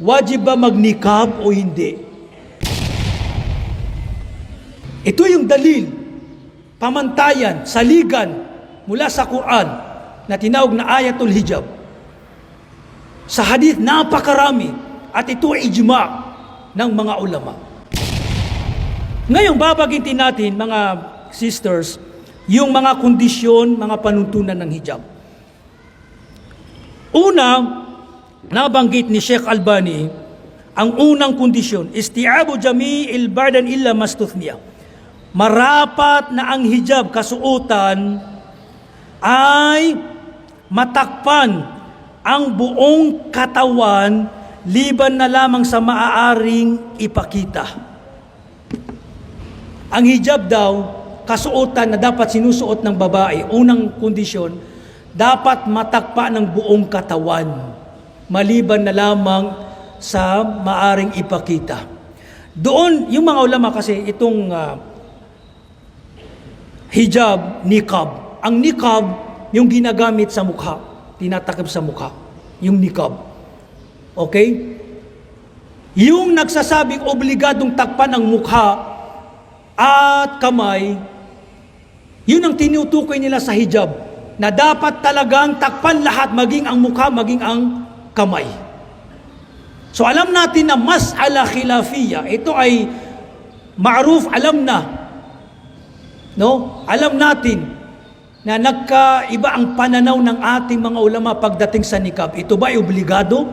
wajib ba magnikab o hindi? Ito yung dalil, pamantayan, saligan mula sa Quran na tinawag na ayatul hijab. Sa hadith, napakarami at ito ay ijma ng mga ulama. Ngayon, babagitin natin, mga sisters, yung mga kondisyon, mga panuntunan ng hijab. Una, nabanggit ni Sheikh Albani, ang unang kondisyon, isti'abu jami'il badan illa mastuthniya. Marapat na ang hijab, kasuotan, ay matakpan ang buong katawan liban na lamang sa maaaring ipakita. Ang hijab daw, kasuotan na dapat sinusuot ng babae, unang kondisyon, dapat matakpa ng buong katawan, maliban na lamang sa maaring ipakita. Doon, yung mga ulama kasi, itong hijab, niqab. Ang niqab, yung ginagamit sa mukha, tinatakip sa mukha, yung niqab. Okay? Yung nagsasabing obligadong takpan ang mukha at kamay, yun ang tinutukoy nila sa hijab, na dapat talagang takpan lahat, maging ang mukha, maging ang kamay. So alam natin na mas'ala khilafiyya, ito ay ma'ruf, alam na. No? Alam natin na nagkaiba ang pananaw ng ating mga ulama pagdating sa niqab. Ito ba ay obligado?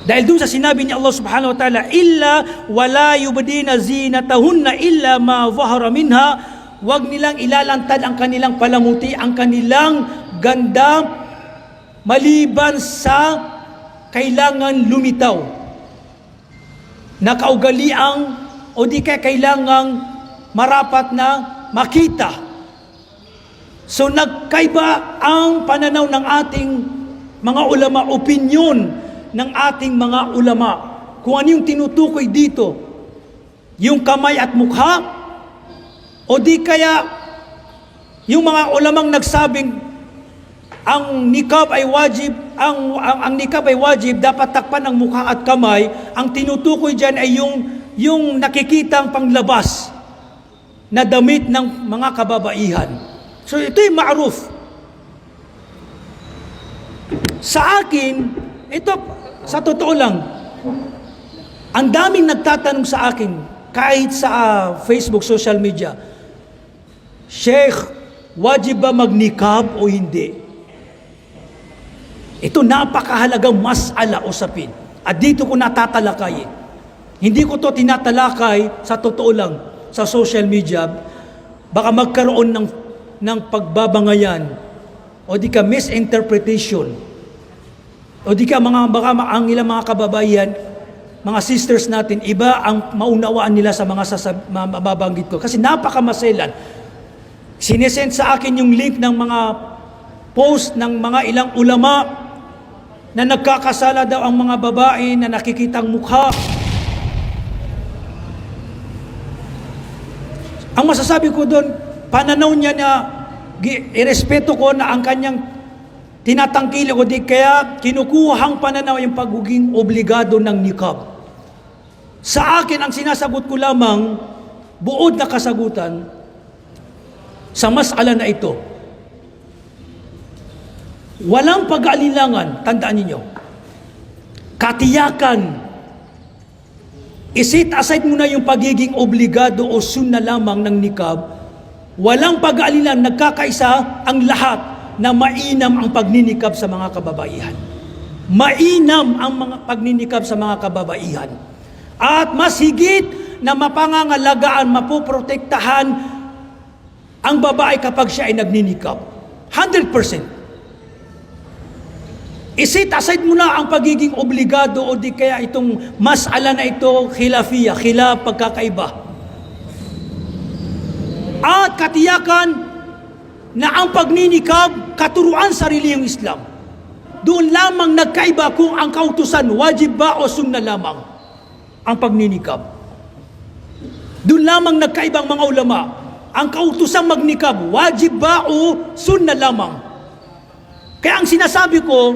Dahil doon sa sinabi ni Allah subhanahu wa ta'ala, illa wala yubdina zinatahunna illa ma zahara minha, wag nilang ilalantad ang kanilang palamuti, ang kanilang ganda, maliban sa kailangan lumitaw na kaugaliang o di kaya kailangang marapat na makita. So nagkaiba ang pananaw ng ating mga ulama, opinyon ng ating mga ulama, kung ano yung tinutukoy dito, yung kamay at mukha, o di kaya yung mga ulamang nagsabing ang niqab ay wajib, ang niqab ay wajib, dapat takpan ang mukha at kamay. Ang tinutukoy diyan ay yung nakikitang panglabas na damit ng mga kababaihan. So ito yung ma'ruf. Sa akin, ito, sa totoo lang, ang daming nagtatanong sa akin, kahit sa Facebook, social media, Sheikh, wajib ba magnikab o hindi? Ito napakahalagang mas'ala usapin. At dito ko natatalakayin. Hindi ko to tinatalakay sa totoo lang, sa social media. Baka magkaroon ng pagbabangayan o di ka misinterpretation o di ka baka ang ilang mga kababaihan, mga sisters natin, iba ang maunawaan nila sa mga mababanggit ko. Kasi napakamaselan. Sinesend sa akin yung link ng mga post ng mga ilang ulama na nagkakasala daw ang mga babae na nakikitang mukha. Ang masasabi ko doon, pananaw niya na irespeto ko na ang kanyang tinatangkili o di kaya kinukuhang pananaw yung pagiging obligado ng niqab. Sa akin, ang sinasagot ko lamang, buod na kasagutan, sa mas'ala na ito, walang pag-aalilangan, tandaan ninyo, katiyakan, isit aside muna yung pagiging obligado o sunna lamang ng niqab, walang pag-aalilangan, nagkakaisa ang lahat na mainam ang pagninikab sa mga kababaihan. Mainam ang mga pagninikab sa mga kababaihan. At mas higit na mapangangalagaan, mapoprotektahan ang babae kapag siya ay nagninikab. 100%. Isit aside mo na ang pagiging obligado o di kaya itong mas'ala na ito, khilafiyya, khilaf, pagkakaiba. At katiyakan na ang pagninikab, katuruan sa relihiyong Islam. Doon lamang nagkaiba kung ang kautusan, wajib ba o sunna lamang ang pagninikab. Doon lamang nagkaiba ang mga ulama. Ang kautusang magnikab, wajib ba o sunna lamang? Kaya ang sinasabi ko,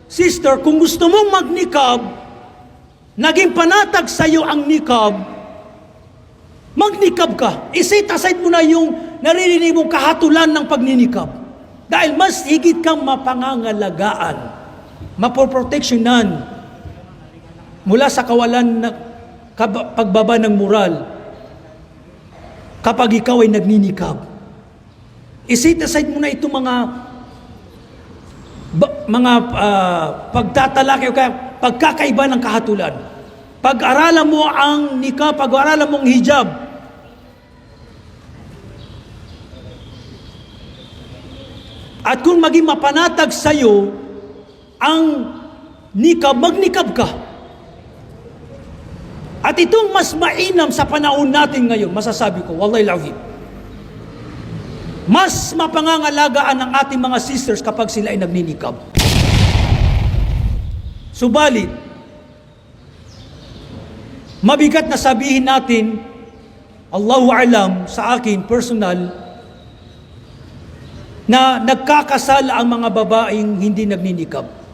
sister, kung gusto mong magnikab, naging panatag sa iyo ang nikab, magnikab ka. Iset aside mo na yung naririnig mong kahatulan ng pagninikab. Dahil mas higit kang mapangangalagaan, mapoproteksyonan mula sa kawalan na pagbaba ng moral kapag ikaw ay nagninikab. Iset aside mo na itong mga pagtatalaki o kaya pagkakaiba ng kahatulan. Pag-aralan mo ang nikab, pag-aralan mo ang hijab. At kung maging mapanatag sa iyo ang nikab, magnikab ka. At itong mas mainam sa panahon natin ngayon, masasabi ko, wallahi al-azim, mas mapangangalagaan ang ating mga sisters kapag sila ay nagninikab. Subalit, mabigat na sabihin natin, Allahu alam, sa akin, personal, na nagkakasala ang mga babaeng hindi nagninikab.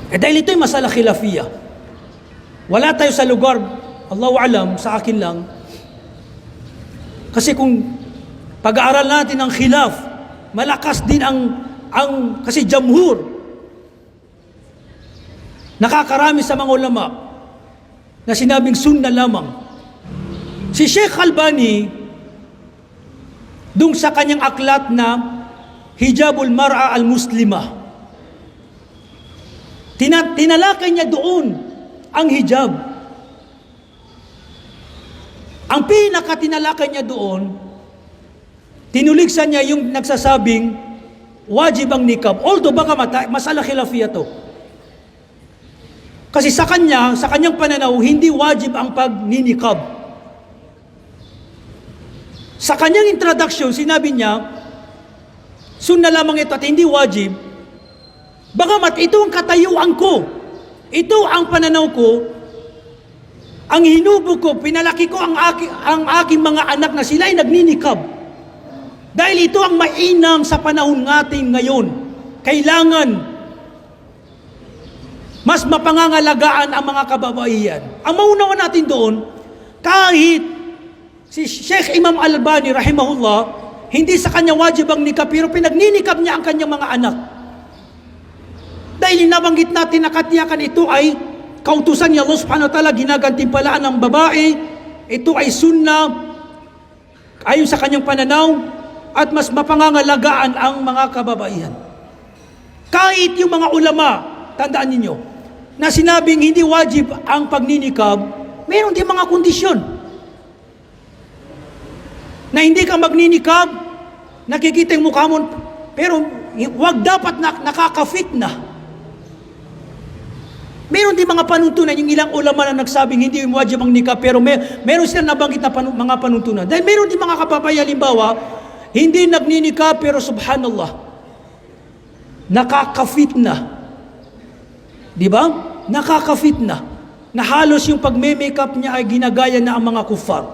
Dahil ito'y masala khilafiyah. Wala tayo sa lugar, Allahu alam, sa akin lang, kasi kung pag-aaral natin ang khilaf, malakas din kasi jamhur, nakakarami sa mga ulama na sinabing sunna lamang. Si Sheikh Albani, dung sa kanyang aklat na Hijabul Mar'a al-Muslimah, tinalakay niya doon ang hijab. Ang pinakatinalakay niya doon, tinuligsan niya yung nagsasabing wajib ang nikab. Although baka masala khilafiyah to. Kasi sa kanyang pananaw, hindi wajib ang pagninikab. Sa kanyang introduction, sinabi niya, sunna lamang ito at hindi wajib. Bagamat ito ang katayuan ko, ito ang pananaw ko, ang hinubo ko, pinalaki ko ang aking mga anak na sila ay nagninikab. Dahil ito ang mainam sa panahon natin ngayon. Kailangan mas mapangangalagaan ang mga kababaihan. Ang maunawa natin doon, kahit si Sheikh Imam Albani rahimahullah, hindi sa kanya wajib ang nikab, pero pinagninikab niya ang kanyang mga anak. Dahil nabanggit natin na katiyakan ito ay kautusan ni Allah subhanahu wa ta'ala, ginagantimpalaan ng babae, ito ay sunna, ayon sa kanyang pananaw, at mas mapangangalagaan ang mga kababaihan. Kahit yung mga ulama, tandaan ninyo, na sinabing hindi wajib ang pagninikab, mayroon din mga kondisyon. Na hindi ka magninikab, nakikita yung mukha mo, pero wag dapat nakaka-fitna. Meron din mga panuntunan, yung ilang ulama na nagsabing hindi wajib ang nikab, pero meron silang nabanggit na mga panuntunan. Dahil meron din mga kababayan, halimbawa, hindi nagninikab, pero subhanallah, nakaka-fitna. Di ba? Nakaka-fitna. Na halos yung pag-makeup niya ay ginagaya na ang mga kuffar.